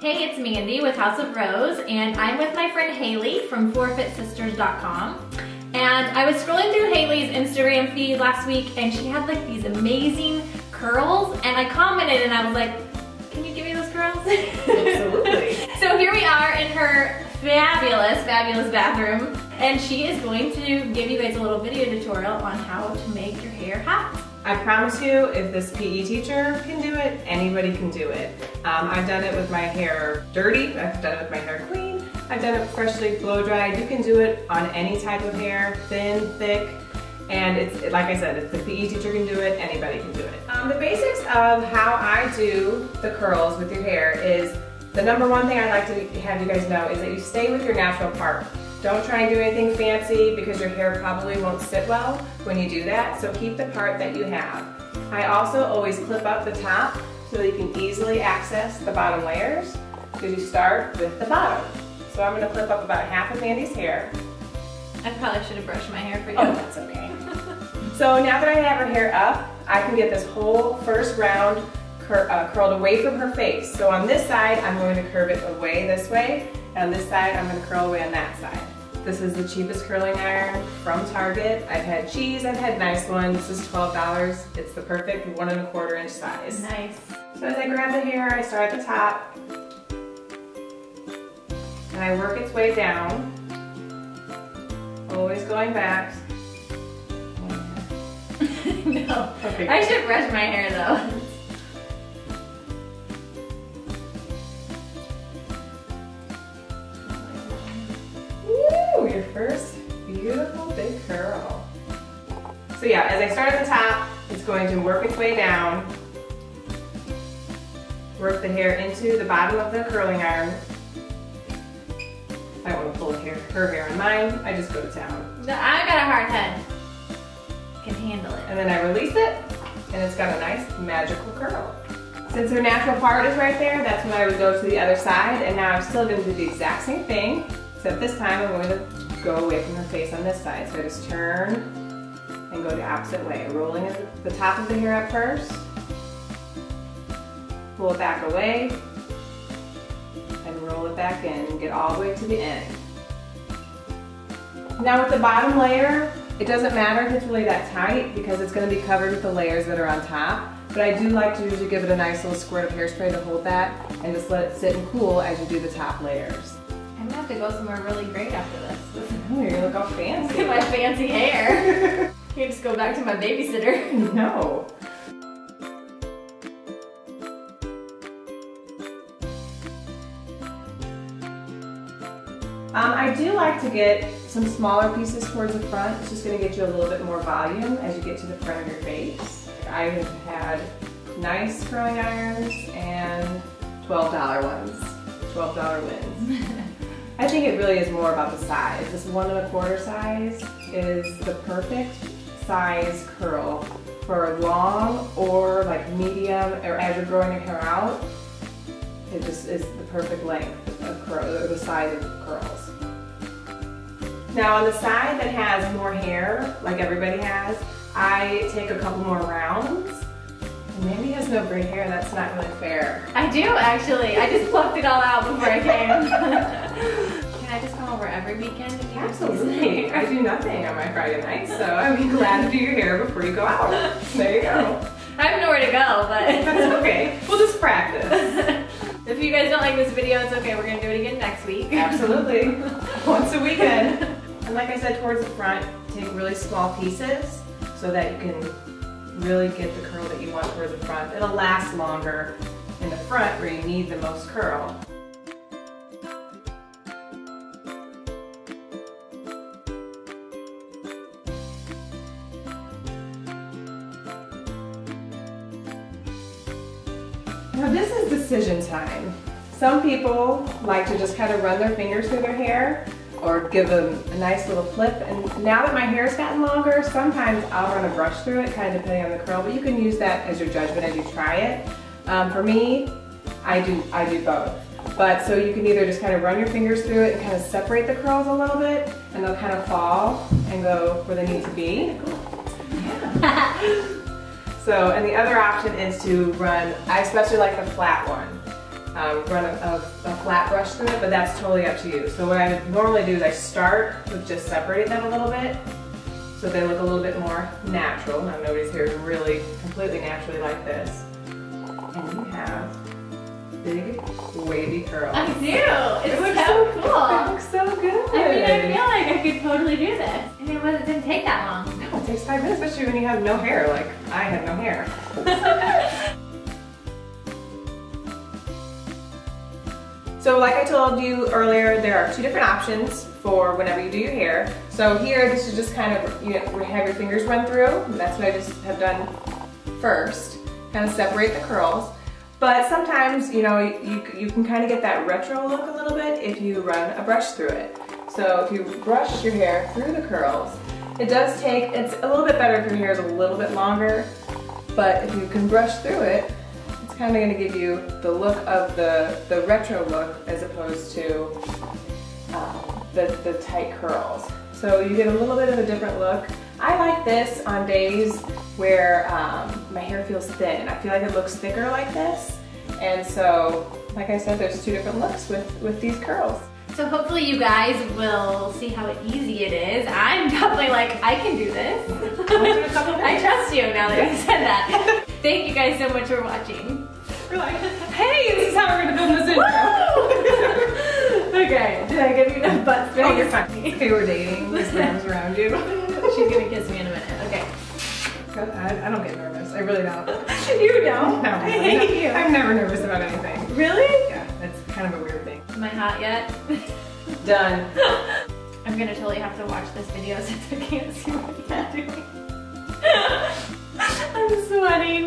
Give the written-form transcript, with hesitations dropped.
Hey, it's Mandy with House of Rose, and I'm with my friend Haley from FloorFitSisters.com. And I was scrolling through Haley's Instagram feed last week, and she had like these amazing curls, and I commented and I was like, can you give me those curls? Absolutely. So here we are in her fabulous bathroom, and she is going to give you guys a little video tutorial on how to make your hair hot. I promise you, if this PE teacher can do it, anybody can do it. I've done it with my hair dirty, I've done it with my hair clean, I've done it freshly blow dried. You can do it on any type of hair, thin, thick, and it's like I said, if the PE teacher can do it, anybody can do it. The basics of how I do the curls with your hair is, the number one thing I'd like to have you guys know is that you stay with your natural part. Don't try and do anything fancy because your hair probably won't sit well when you do that, so keep the part that you have. I also always clip up the top so that you can easily access the bottom layers, because you start with the bottom. So I'm going to clip up about half of Mandy's hair. I probably should have brushed my hair for you. Oh, that's okay. So now that I have her hair up, I can get this whole first round curled away from her face. So on this side, I'm going to curve it away this way, and on this side, I'm going to curl away on that side. This is the cheapest curling iron from Target. I've had cheese, I've had nice ones. This is $12. It's the perfect 1 1/4 inch size. Nice. So as I grab the hair, I start at the top, and I work its way down, always going back. No, okay. I should brush my hair though. Woo, your first beautiful big curl. So yeah, as I start at the top, it's going to work its way down, work the hair into the bottom of the curling iron. I don't want to pull her hair on mine, I just go to town. No, I got a hard head. I can handle it. And then I release it, and it's got a nice magical curl. Since her natural part is right there, that's when I would go to the other side, and now I'm still going to do the exact same thing, except this time I'm going to go away from her face on this side. So I just turn and go the opposite way, rolling the top of the hair up first, pull it back away, and roll it back in and get all the way to the end. Now with the bottom layer, it doesn't matter if it's really that tight because it's going to be covered with the layers that are on top, but I do like to usually give it a nice little squirt of hairspray to hold that and just let it sit and cool as you do the top layers. I'm gonna have to go somewhere really great after this. Oh, you're gonna look all fancy. Look at my fancy hair. You just go back to my babysitter. No. I do like to get some smaller pieces towards the front. It's just going to get you a little bit more volume as you get to the front of your face. I have had nice curling irons and $12 ones, $12 wins. I think it really is more about the size. This 1 1/4 size is the perfect size curl for long or like medium, or as you're growing your hair out. It just is the perfect length of curl, or the size of curls. Now on the side that has more hair, like everybody has, I take a couple more rounds. And Mandy has no gray hair, that's not really fair. I do actually. I just plucked it all out before I came. Can I just come over every weekend? Absolutely. I do nothing on my Friday night, so I'd be glad to do your hair before you go out. There you go. I have nowhere to go, but that's okay. We'll just practice. If you guys don't like this video, it's okay. We're going to do it again next week. Absolutely. Once a weekend. And like I said, towards the front, take really small pieces so that you can really get the curl that you want towards the front. It'll last longer in the front where you need the most curl. Now this is decision time. Some people like to just kind of run their fingers through their hair or give them a nice little flip. And now that my hair's gotten longer, sometimes I'll run a brush through it, kind of depending on the curl, but you can use that as your judgment as you try it. For me, I do both. But so you can either just kind of run your fingers through it and kind of separate the curls a little bit, and they'll kind of fall and go where they need to be. Yeah. So, and the other option is to run, I especially like the flat one. run a flat brush through it, but that's totally up to you. So what I normally do is I start with just separating them a little bit so they look a little bit more natural. Now nobody's here is really completely naturally like this. And you have big wavy curls. I do. It looks so It cool. looks so good. I mean, I feel like I could totally do this. And it didn't take that long. No, it takes 5 minutes, especially when you have no hair. Like I have no hair. So like I told you earlier, there are 2 different options for whenever you do your hair. So here, this is just kind of, you know, have your fingers run through. And that's what I just have done first. Kind of separate the curls. But sometimes, you know, you can kind of get that retro look a little bit if you run a brush through it. So if you brush your hair through the curls, it does take, it's a little bit better if your hair is a little bit longer, but if you can brush through it, it's kind of going to give you the look of the retro look as opposed to the tight curls. So you get a little bit of a different look. I like this on days where my hair feels thin. I feel like it looks thicker like this. And so, like I said, there's 2 different looks with these curls. So hopefully you guys will see how easy it is. I'm definitely like, I can do this. I trust you now that you said that. Thank you guys so much for watching. We're like, hey, this is how we're gonna film this intro. Okay, did I give you enough butt space? Oh, you're fine. Okay, we're dating. There's arms around you. She's gonna kiss me in a minute. Okay. I don't get nervous. I really don't. You don't? No, I hate you. I'm never nervous about anything. Really? Yeah, that's kind of a weird thing. Am I hot yet? Done. I'm gonna totally have to watch this video since I can't see what you're doing. I'm sweating.